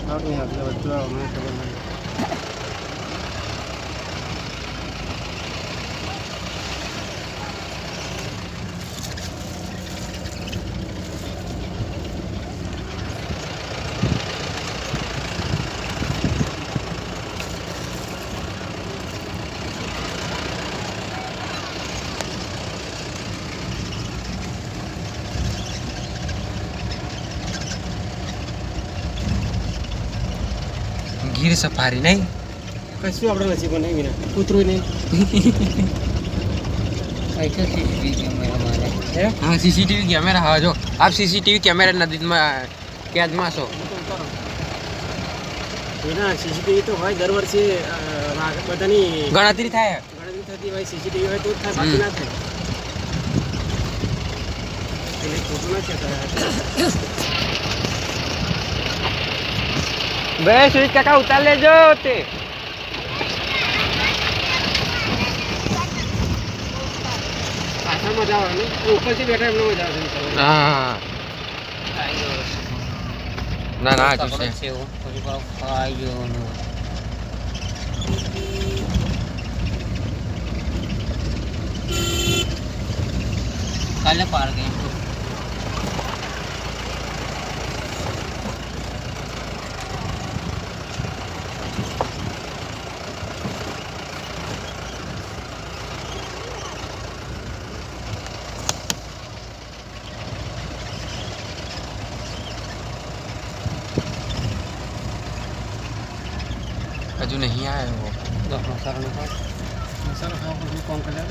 नहीं अगले बच्चों हमें खबर नहीं ગીર સફારી નહીં કશું આપણે નસીબ નહીં વિના કૂતરું નહીં ऐसा सीसीटीवी कैमरा हमारा હે હા સીસીટીવી કેમેરા હા જો આપ સીસીટીવી કેમેરા નદીમાં કેદમાં છો એના સીસીટીવી તો હોય દર વર્ષે બધાની ગણતરી થાય ગણતરી થતી હોય સીસીટીવી હોય તો જ થાય બાકી ના થાય એટલે ખોટું ના કહેતા બે સુરેશ કાકા ઉતાર લેજો તે પાછળ મજા આવે ને ઉપરથી બેઠા એમને મજા આવે હા ના ના खबर જોશે से वो कोई बात खायो नो काले पार गए तो હજુ નહીં આવ્યો वो दो मसाला नो મસાલો ખાવા પછી કોણ કરે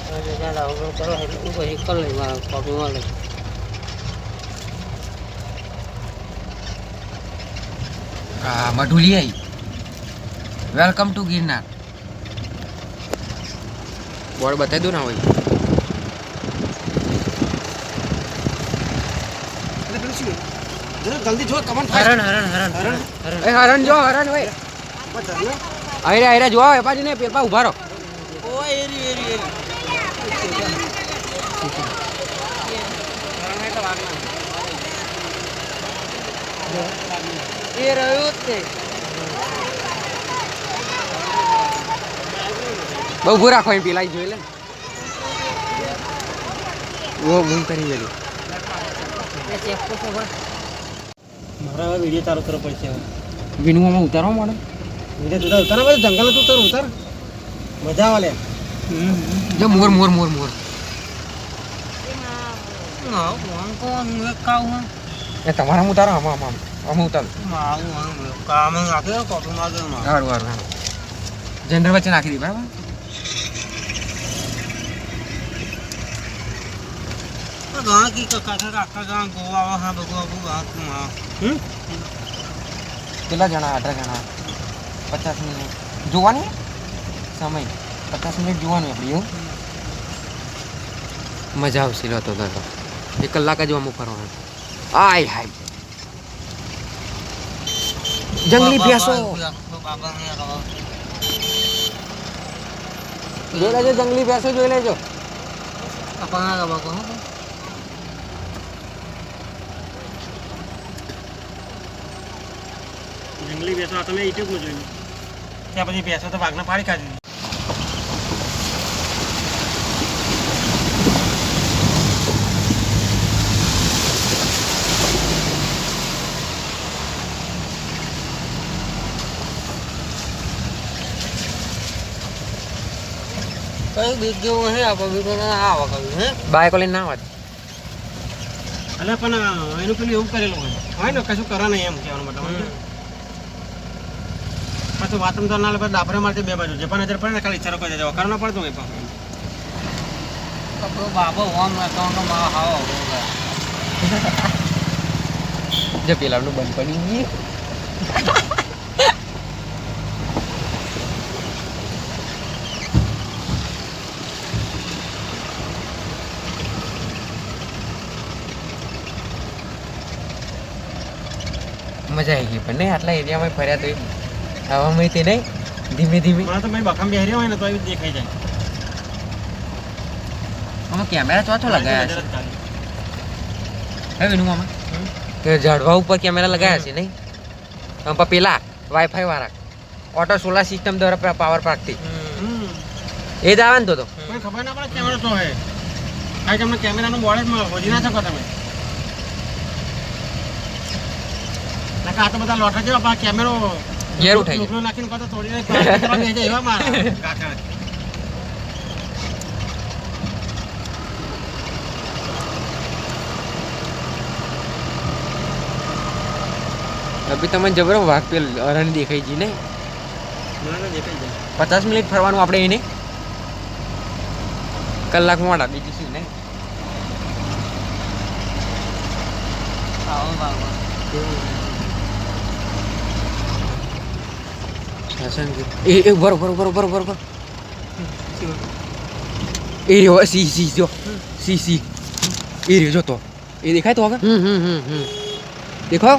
अरे ज्यादा हो करो है वो ही कर ले मार कॉपी मार ले હા મઢુલી આવી વેલકમ ટુ ગિરનાર બોર્ડ બતાવી દો ના હોય એટલે પેલું શું જરા જલ્દી જો કમન हरण हरण हरण હરણ हरण એ હરણ જો હરણ હોય બધા ને આયરા આયરા જોવા એ બાજુ ને પેપા ઉભા રહો ઓય એરી એરી એરી હરણ હે તો વાગના ये रहो ते બહુ ઉભું રાખો એમ પેલા જોઈ લે વો મૂવ કરી વેલી ये चेक को सब મારા હવે વિડીયો ચાલુ કરવો પડશે હવે વિનુમાં ઉતારો મને વિડીયો તું ઉતાર બધું જંગલ તું ઉતાર ઉતાર મજા આવે લે જો મોર મોર મોર મોર ना कौन कौन मैं काऊ हूं એ તમારા ઉતારો આમાં આમાં આમાં ઉતારો माऊ हूं काम आके कॉपी मार दे मार હારું હારું હારું જનરલ વચ્ચે નાખી દી બરાબર गांव की काका काका गांव गोवा वहां बगवा गांव में કેટલા જણા 18 જણા 50 મિનિટ જોવાની સમય 50 મિનિટ જોવાનું આપણે એવું મજા આવશે લો તો 1 કલાક જ અમુક ફરવાનું આય હાય જંગલી ભેંસો बाबा ने रहा જોઈ લેજો જંગલી ભેંસો જોઈ લેજો अपना बाबा को જંગલી ભેંસો આ તમે યુટ્યુબમાં જોયું ત્યાં પછી ભેંસો તો વાઘને પાડી કાઢી कई बीत गयो है अब अभी तो ना आवा कभी है બાઈકો લઈને ના આવત એટલે પણ એનું પેલું એવું કરેલું હોય ને કશું કરે નહીં એમ કહેવાનો મતલબ પાછું વાતમ તો ના લે પછી ડાફરે મારતી બે બાજુ જે પણ નજર પડે ને ખાલી ઈચ્છા કરી દેવા કરવા ના પડતું હોય પણ तो बाबा वहां में तो का मां हावा होगा જે પેલાનું બંધ પડી ગઈ મજા આવી ગઈ પણ નહીં આટલા એરિયામાં ફર્યા તો હવામાં તે નહીં ધીમે ધીમે મને તો મેં બખામ બેહરી હોય ને તો આવી દેખાઈ જાય આમાં કેમેરા ચોથો લગાયા છે હવે વિનુ મામા ઝાડવા ઉપર કેમેરા લગાવ્યા છે નહીં પણ પેલા વાઈફાઈ વાળા ઓટો સોલાર સિસ્ટમ દ્વારા પાવર પાકતી એ જ આવે ને તો કોઈ ખબર ના પડે કેમેરો તો હે આ તમને કેમેરાનું બોર્ડ જ હોજી ના શકો તમે નકા આ તો બધા લોટા જેવા પણ કેમેરો ઘેર ઉઠાઈ ઢોકળું નાખીને કાં તો તોડીને પાછળ બેસી જાય એવા મારા કાકા અભી તમને જબરો વાઘ પેલ અરણ દેખાઈ જી નહીં મને દેખાઈ જાય 50 મિનિટ ફરવાનું આપણે એને કલાક મોડા બીજું શું નહીં આવો બાબા એ બરોબર એ રહ્યો સી જો સી એ રહ્યો જો તો એ દેખાય તો આગળ દેખો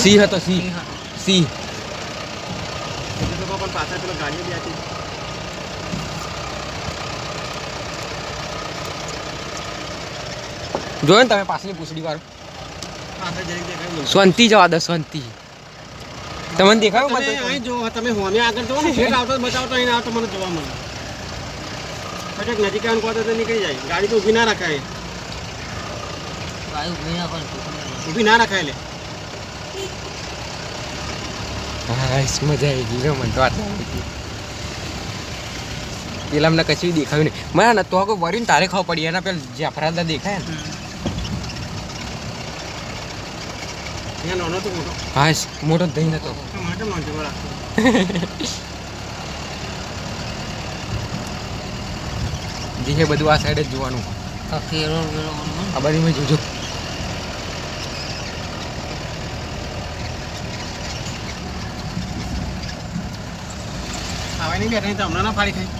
સી હતો સી પણ પાછળ પેલો ગાડીઓ બી હતી જોયો ને તમે પાછળની પૂછડી વાળું પાછળ જઈ દેખાય શાંતિ જવા દો શાંતિ તમને દેખાયું તમે અહીં જો તમે હોમે આગળ જો ને શેઠ આવતો બચાવતો અહીં આવતો મને જોવા મળે કદાચ નજીક આવવાનું કહો તો નીકળી જાય ગાડી તો ઊભી ના રખાય ઊભી ના રખાય લે હા મજા આવી ગઈ મને તો પેલા અમને કશું દેખાયું નહીં મને તો કોઈ વરીને તારે ખાવ પડી એના પેલા જાફરાદા દેખાય ને અહીંયા નાનો તો મોટો હા મોટો દહીં નતો માટે નોંધી વાળા જે બધું આ સાઈડ જ જોવાનું આ બાજુમાં જોજો ખાવાય નહીં બેઠા તો હમણાં ના ફાડી ખાઈ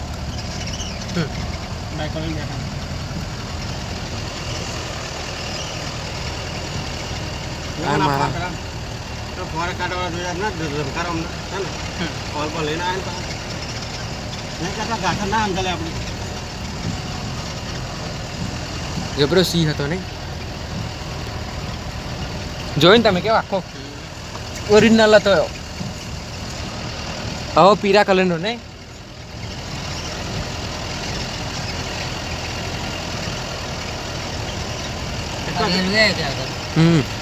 બાઈક લઈને બેઠા ફોર કાઢવા જોયા ના ધમકારો અમને છે ને કોલ પર લઈને આવ્યા ને નહીં કરતા ગાઠા ના અંદાલે આપણે જબરો સી હતો નહીં જોઈને તમે કેવો આખો ઓરિજિનલ હતો આવો પીરા કલરનો નહીં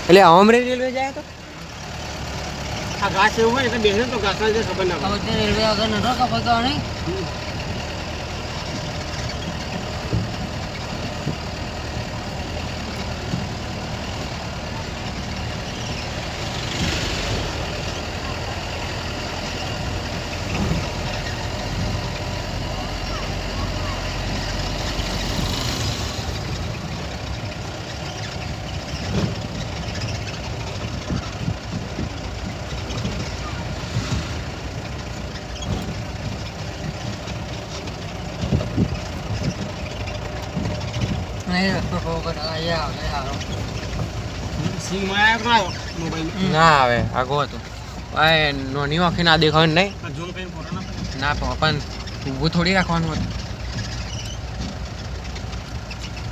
એટલે અમરેલી રેલવે જાય તો આ ઘાસ એવું હોય એટલે બેસે તો ઘાસના જે ખબર ના પડે રેલવે આગળ નતો કપાતો નહીં સિંગમાં આવ્યો મોબાઈલ ના આવે આગો હતો આ નોની આંખે ના દેખાય નહીં ઝૂમ કરીને ફોટો ના પડે ના પણ ઊભું થોડી રાખવાનું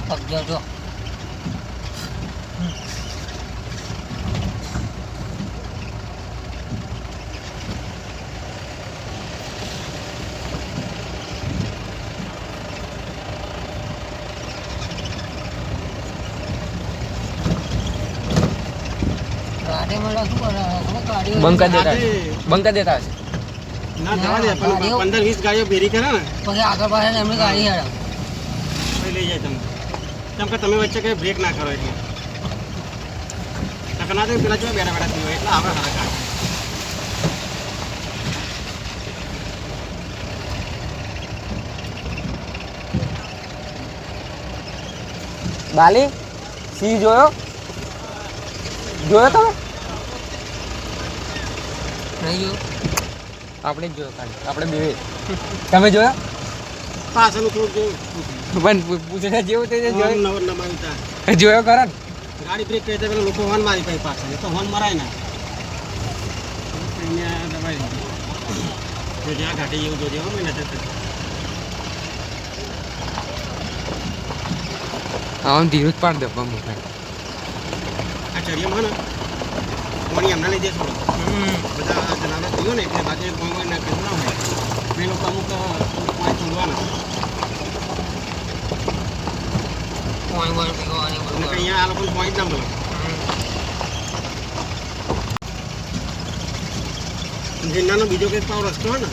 હતું જો બંકા દેતા હશે ના જવા દે પણ 15-20 ગાડીઓ ભેરી કરે ને પછી આગળ પાછળ એમની ગાડી હેડા પછી લઈ જાય તમને કેમ કે તમે વચ્ચે કઈ બ્રેક ના કરો એટલે ના તો પેલા જો બેઠા બેઠા થયો એટલે આવે હારા કાઢ બાલી સી જોયો તમે નહીં આપણે જ જોયો ખાલી આપણે બે તમે જોયો પાછળનું થોડુંક પણ પૂછે જેવું તે જોયું નવર નમાવી તા જોયો ખરા ને ગાડી બ્રેક કરી પેલા લોકો હોર્ન મારી પાઈ પાછળ તો હોર્ન મરાય ના અહીંયા દબાઈ જો જ્યાં ઘાટી જેવું જોજે હો મેં નજર કરી આમ ધીરું જ પાડ દે બમ ભાઈ આ ચરિયામાં ને પાણી એમના લીધે થોડો બધા જનાવર થયો ને એટલે બાજુ કોઈ ના કહેવું ના હોય એ લોકો અમુક પાણી છોડવાના અને અહીંયા આ લોકોને પાણી જ ના મળે ગિરનારનો બીજો કંઈક પાવ રસ્તો હોય ને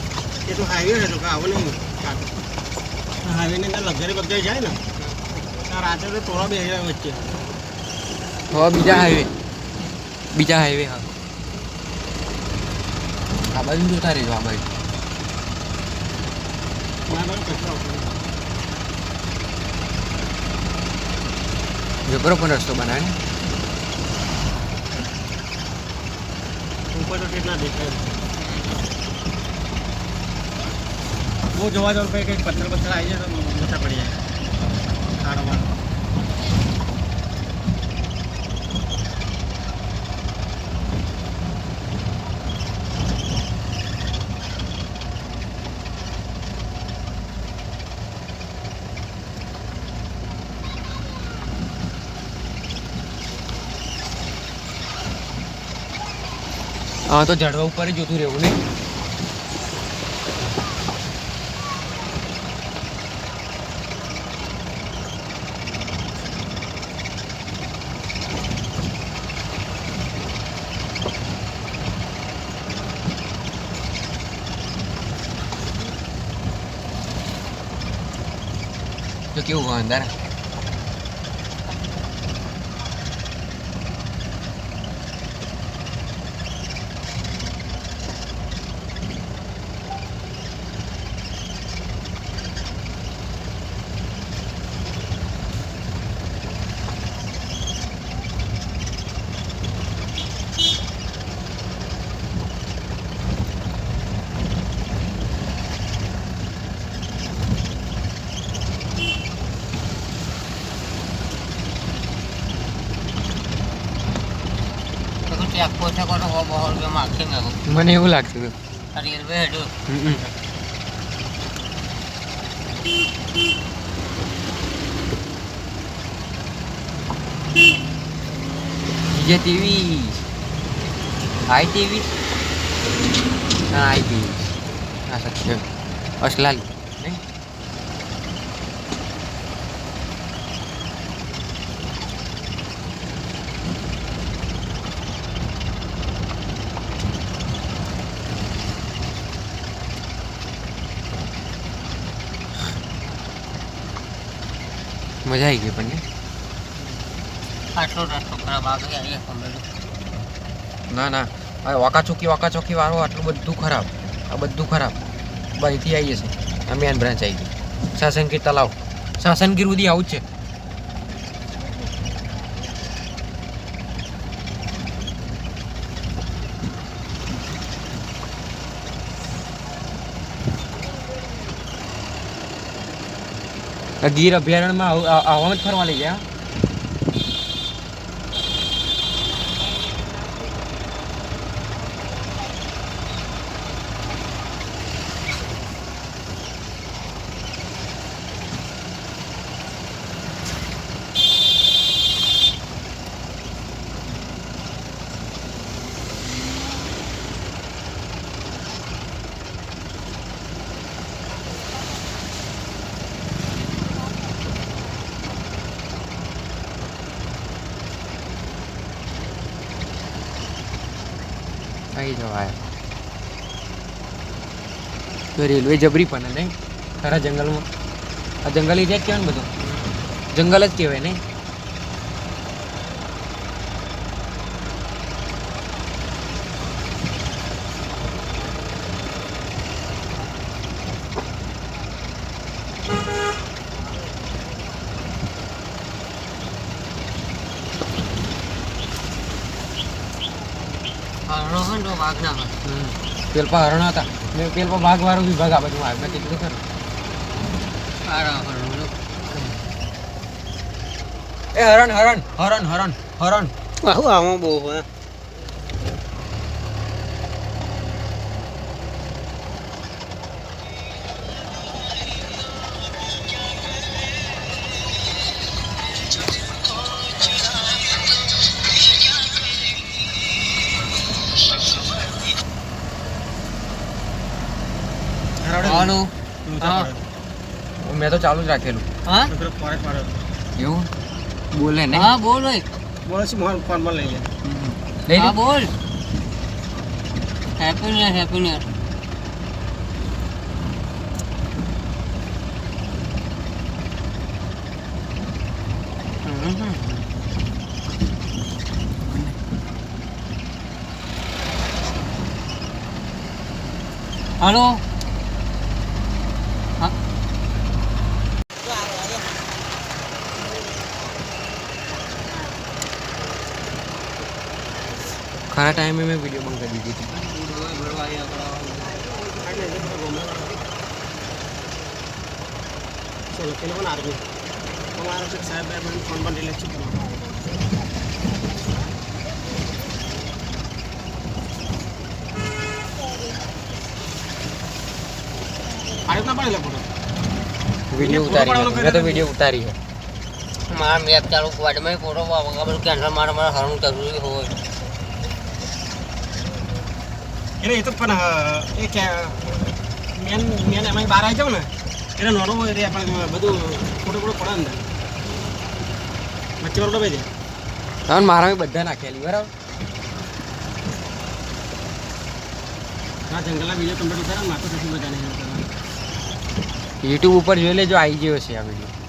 એ તો હાઈવે છે તો કે આવો નહીં હાઈવેની અંદર લક્ઝરી બગજાઈ જાય ને ત્યાં રાત્રે તો ટોળા બે જાય વચ્ચે હવે બીજા હાઈવે હા આ બાજુ જોતા રહેજો આ બાજુ મારા બાજુ કચરો આવતો જબરો પણ રસ્તો બનાવે ને ઉપર તો કેટલા દેખાય બહુ જોવા જવું કંઈક પથ્થર આવી જાય તો મોટા પડી જાય ખાડોમાં હા તો ઝાડવા ઉપર જ જોતું રહેવું નહીં તો કેવું હોય અંદર મને એવું લાગતું હતું બીજે ટીવી આઈ ટીવી હા આઈ ટીવી હા સત્ય અસલાલી નહીં મજા આવી ગઈ પણ ને આટલો રસ્તો ખરાબ આગળ ના ના આ વાંકા ચોકી વાળો આટલું બધું ખરાબ આ બધું ખરાબ અહીંથી આવીએ છીએ આ મેન બ્રાન્ચ આવી ગઈ સાસનગીર તલાવ સાસનગીર સુધી આવું જ છે ગીર અભયારણ્યમાં આવવામાં જ ફરવા લઈ ગયા આવી જવાય તો રેલવે જબરી પણ નહીં ખરા જંગલમાં આ જંગલ એરિયા જ કહેવાય ને બધું જંગલ જ કહેવાય નહીં પેલપા હરણ હતા મેં પેલપા ભાગ વાળો વિભાગ આ બાજુ આવ્યો મેં કીધું ખરું એ હરણ હરણ હરણ હરણ હરણ આવું બહુ હોય મેં તો ચાલુ જ રાખેલું. હા તો પેલો ફોરેટ વાળો એવું બોલે ને. હા બોલ ભાઈ બોલે છે મોહન ફોનમાં લઈ લે લઈ હા લે. બોલ happy new year happy new year hello હા ખરા ટાઈમે મેં વિડીયો બંધ કરી દીધી હતી. ચલો પેલો પણ આર્મી અમારા છે સાહેબ ફોન પર રિલેક્સ છે આ રીતના પણ લખો વિડીયો ઉતારી છે. મેં તો વિડીયો ઉતારી છે. મારા મેપ ચાલુ ક્વાડમાં ફોટો વગર કેન્સલ મારા હરણ જરૂરી હોય એટલે એ તો પણ એ કે મેન એમાં બહાર આવી જાવ ને એટલે નોરો હોય એટલે આપણે બધું ફોટો પડે અંદર વચ્ચે વાળો દબાઈ દે તમે મારા બધા નાખેલી બરાબર. આ જંગલના વિડીયો કમ્પ્લીટ ઉતારે ને માથું કશું બધાને યુટ્યુબ ઉપર જોઈ લેજો આવી ગયો છે આ વિડીયો.